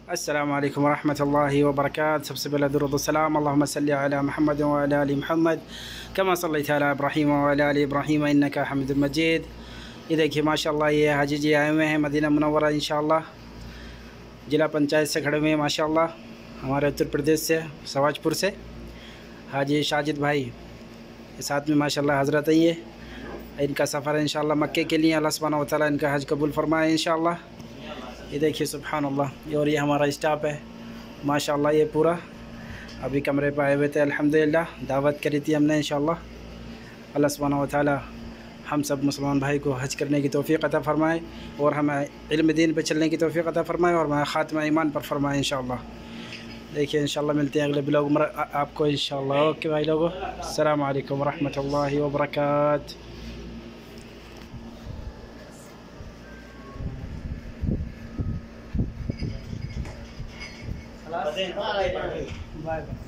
अस्सलामु अलैकुम वरहमतुल्लाहि वबरकातुहू। सबसे पहले दुरूद सलाम अल्लाहुम्मा सल्लि अला मुहम्मद व अला आलि मुहम्मद कमा सल्लैता अला इब्राहीम व अला आलि इब्राहीम इन्नका हमीदुम मजीद। ये देखिए माशाअल्लाह ये हाजी जी आए हुए हैं मदीना मुनव्वरा इंशाअल्लाह। ज़िला पंचायत से खड़े हुए हैं माशाअल्लाह, हमारे उत्तर प्रदेश से सवाजपुर से हाजी साजिद भाई के साथ में माशाअल्लाह हज़रत है। ये इनका सफ़र है इंशाअल्लाह मक्के के लिए। अल्लाह सुब्हानहू व तआला इनका हज कबूल फरमाए इंशाअल्लाह। ये देखिए सुभान अल्लाह। और ये हमारा स्टाफ है माशाअल्लाह। ये पूरा अभी कमरे पर आए हुए थे, अल्हम्दुलिल्लाह दावत करी थी हमने इंशाअल्लाह। अल्लाह सुब्हानहू व तआला हम सब मुसलमान भाई को हज करने की तौफ़ीक़ अता फ़रमाए और हमें इल्म दीन पे चलने की तौफ़ीक़ अता फ़रमाए और हमें ख़ात्मा ईमान पर फ़रमाए इंशाअल्लाह। देखिए इंशाअल्लाह मिलते हैं अगले ब्लॉग में आपको इंशाअल्लाह। ओके भाई लोगों, अस्सलामु अलैकुम वरहमतुल्लाहि वबरकातुहू। Bye bye.